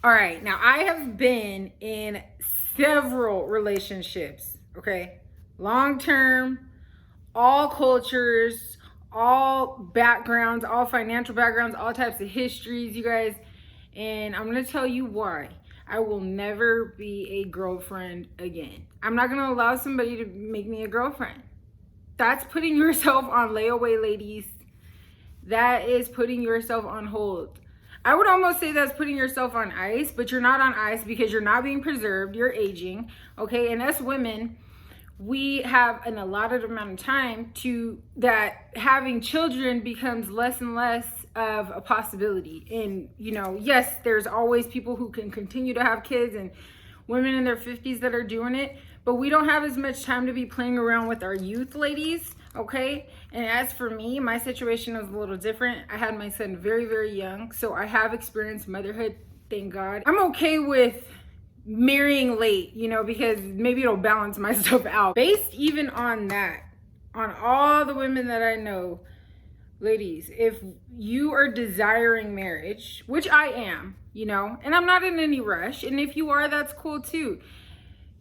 All right, now I have been in several relationships, okay? Long term, all cultures, all backgrounds, all financial backgrounds, all types of histories, you guys. And I'm gonna tell you why. I will never be a girlfriend again. I'm not gonna allow somebody to make me a girlfriend. That's putting yourself on layaway, ladies. That is putting yourself on hold. I would almost say that's putting yourself on ice, but you're not on ice because you're not being preserved. You're aging, okay? And us women, we have an allotted amount of time to that having children becomes less and less of a possibility. And, you know, yes, there's always people who can continue to have kids and women in their 50s that are doing it, but we don't have as much time to be playing around with our youth, ladies, okay? And as for me, my situation is a little different. I had my son very, very young, so I have experienced motherhood, thank God. I'm okay with marrying late, you know, because maybe it'll balance my stuff out. Based even on that, on all the women that I know, ladies, if you are desiring marriage, which I am, you know, and I'm not in any rush, and if you are, that's cool too.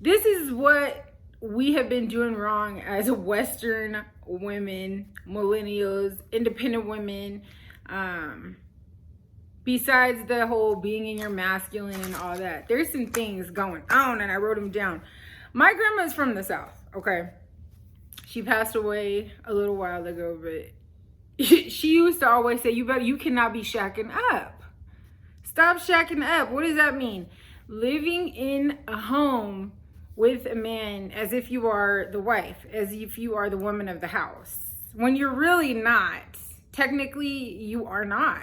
This is what we have been doing wrong as Western women, millennials, independent women, besides the whole being in your masculine and all that. There's some things going on, and I wrote them down. My grandma's from the South, okay? She passed away a little while ago, but she used to always say, you cannot be shacking up. Stop shacking up. What does that mean? Living in a home with a man as if you are the wife, as if you are the woman of the house, when you're really not. Technically, you are not.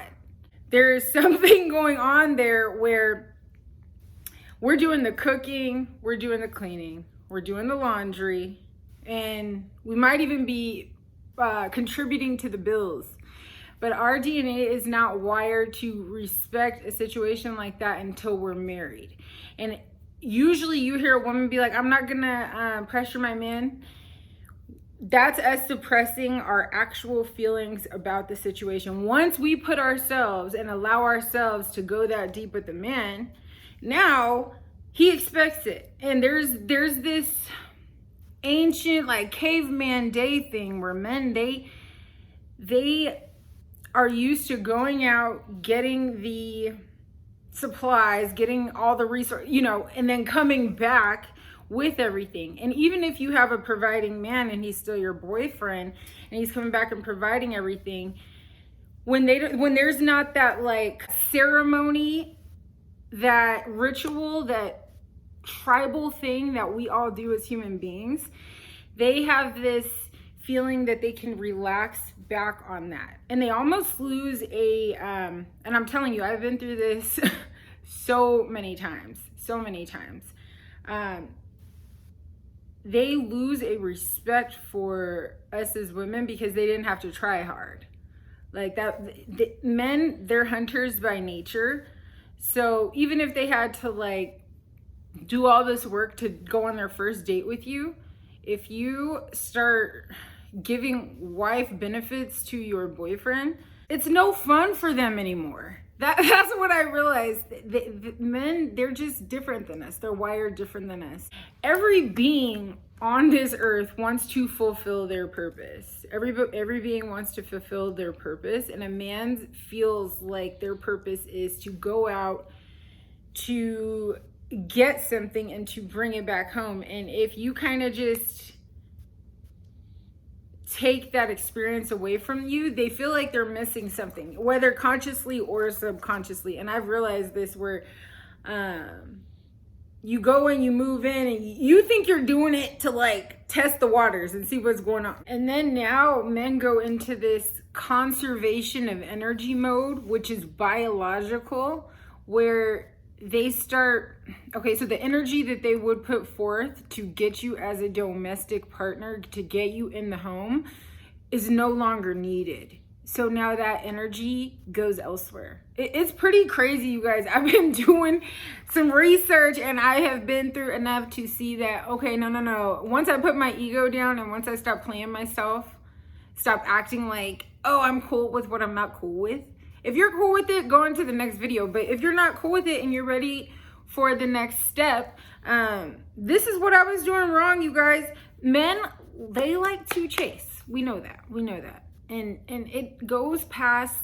There's something going on there where we're doing the cooking, we're doing the cleaning, we're doing the laundry, and we might even be contributing to the bills. But our DNA is not wired to respect a situation like that until we're married. And usually you hear a woman be like, I'm not gonna pressure my man. That's us suppressing our actual feelings about the situation. Once we put ourselves and allow ourselves to go that deep with the man, now he expects it. And there's this ancient like caveman day thing where men, they are used to going out, getting the supplies, getting all the resources, you know, and then coming back with everything. And even if you have a providing man and he's still your boyfriend and he's coming back and providing everything, when there's not that like ceremony, that ritual, that tribal thing that we all do as human beings, they have this feeling that they can relax back on that, and they almost lose a and I'm telling you, I've been through this so many times, they lose a respect for us as women because they didn't have to try hard like that. The men, they're hunters by nature, so even if they had to like do all this work to go on their first date with you, if you start giving wife benefits to your boyfriend, it's no fun for them anymore. That's what I realized. The men, they're just different than us. They're wired different than us. Every being on this earth wants to fulfill their purpose. Every being wants to fulfill their purpose, and a man feels like their purpose is to go out to get something and to bring it back home. And if you kind of just take that experience away from you, they feel like they're missing something, whether consciously or subconsciously. And I've realized this where you go and you move in and you think you're doing it to like test the waters and see what's going on. And then now men go into this conservation of energy mode, which is biological, where they start, okay, so the energy that they would put forth to get you as a domestic partner, to get you in the home, is no longer needed. So now that energy goes elsewhere. It's pretty crazy, you guys. I've been doing some research and I have been through enough to see that, okay, no. Once I put my ego down and once I stop playing myself, stop acting like, oh, I'm cool with what I'm not cool with, If you're cool with it, go on to the next video. But if you're not cool with it and you're ready for the next step, this is what I was doing wrong, you guys. Men, they like to chase. We know that. And it goes past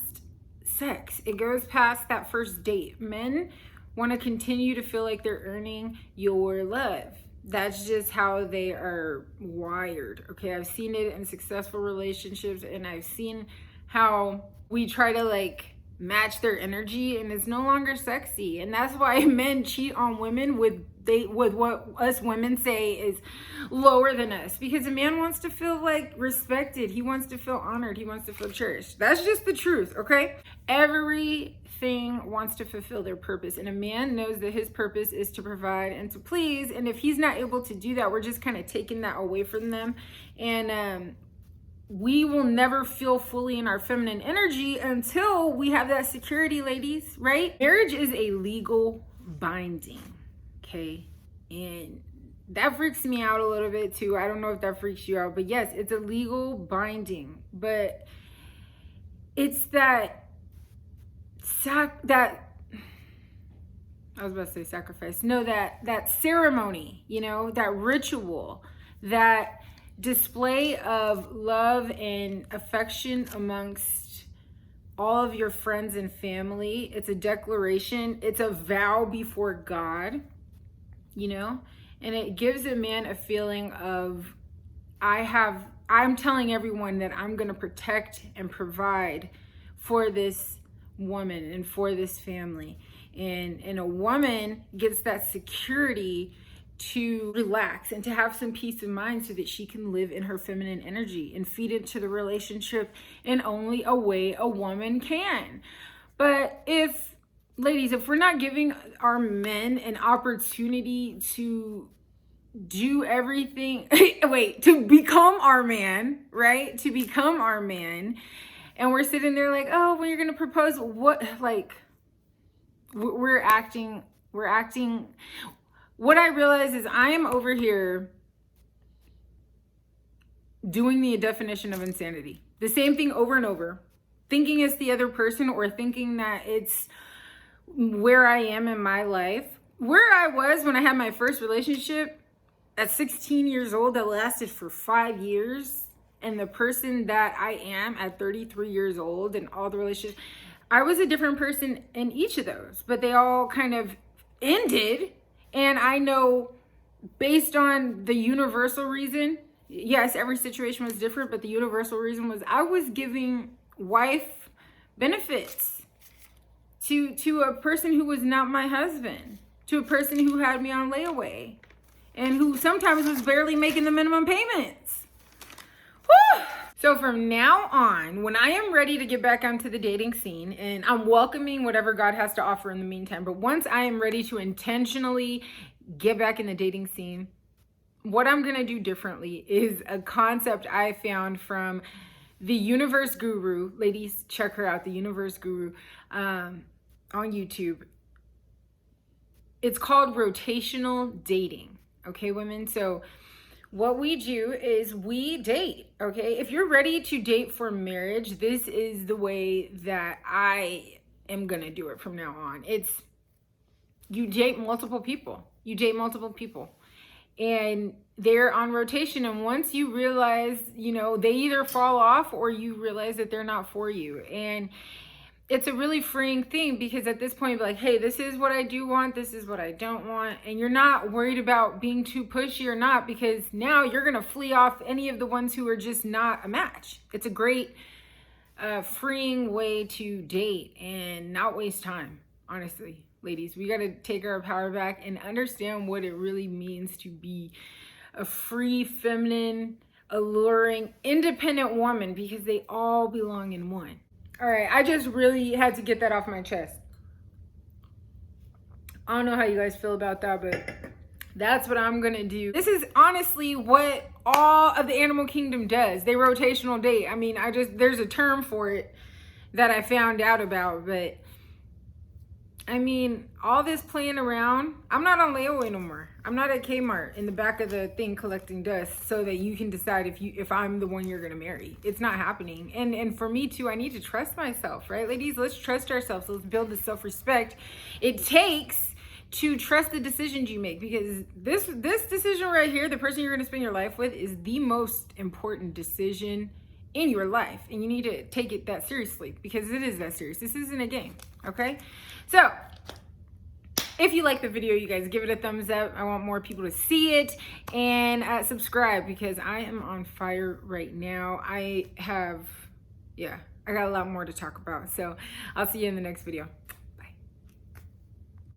sex. It goes past that first date. Men want to continue to feel like they're earning your love. That's just how they are wired. Okay, I've seen it in successful relationships, and I've seen how we try to like match their energy, and it's no longer sexy. And that's why men cheat on women with what us women say is lower than us, because a man wants to feel like respected, he wants to feel honored, he wants to feel cherished. That's just the truth. Okay, everything wants to fulfill their purpose, and a man knows that his purpose is to provide and to please. And if he's not able to do that, we're just kind of taking that away from them, and we will never feel fully in our feminine energy until we have that security, ladies, right? Marriage is a legal binding, okay? And that freaks me out a little bit too. I don't know if that freaks you out, but yes, it's a legal binding. But it's that I was about to say sacrifice. No, that ceremony, you know, that ritual, that display of love and affection amongst all of your friends and family. It's a declaration. It's a vow before God, you know, and it gives a man a feeling of, I'm telling everyone that I'm going to protect and provide for this woman and for this family. And a woman gets that security to relax and to have some peace of mind so that she can live in her feminine energy and feed into the relationship in only a way a woman can. But ladies, if we're not giving our men an opportunity to do everything, to become our man, right? To become our man. And we're sitting there like, oh, when you're going to propose, what, like, we're acting. What I realize is I am over here doing the definition of insanity. The same thing over and over. Thinking it's the other person, or thinking that it's where I am in my life. Where I was when I had my first relationship at 16 years old that lasted for 5 years. And the person that I am at 33 years old and all the relationships. I was a different person in each of those. But they all kind of ended. And I know, based on the universal reason, yes, every situation was different, but the universal reason was I was giving wife benefits to a person who was not my husband, to a person who had me on layaway, and who sometimes was barely making the minimum payments. Whew. So from now on, when I am ready to get back onto the dating scene, and I'm welcoming whatever God has to offer in the meantime, but once I am ready to intentionally get back in the dating scene, what I'm going to do differently is a concept I found from the Universe Guru. Ladies, check her out, the Universe Guru, on YouTube. It's called rotational dating. Okay, women? So what we do is we date, okay? If you're ready to date for marriage, this is the way that I am gonna do it from now on. It's, you date multiple people. And they're on rotation. And once you realize, you know, they either fall off or you realize that they're not for you. And it's a really freeing thing, because at this point, you're like, hey, this is what I do want, this is what I don't want. And you're not worried about being too pushy or not, because now you're going to flee off any of the ones who are just not a match. It's a great freeing way to date and not waste time. Honestly, ladies, we got to take our power back and understand what it really means to be a free, feminine, alluring, independent woman, because they all belong in one. All right, I just really had to get that off my chest. I don't know how you guys feel about that, but that's what I'm gonna do. This is honestly what all of the animal kingdom does. They rotational date. I mean, there's a term for it that I found out about, but I mean, all this playing around, I'm not on layaway no more. I'm not at Kmart in the back of the thing collecting dust so that you can decide if I'm the one you're gonna marry. It's not happening. And for me too, I need to trust myself, right? Ladies, let's trust ourselves. Let's build the self-respect it takes to trust the decisions you make, because this decision right here, the person you're gonna spend your life with, is the most important decision in your life, and you need to take it that seriously, because it is that serious. This isn't a game, okay? So if you like the video, you guys give it a thumbs up. I want more people to see it, and subscribe, because I am on fire right now. I got a lot more to talk about. So I'll see you in the next video.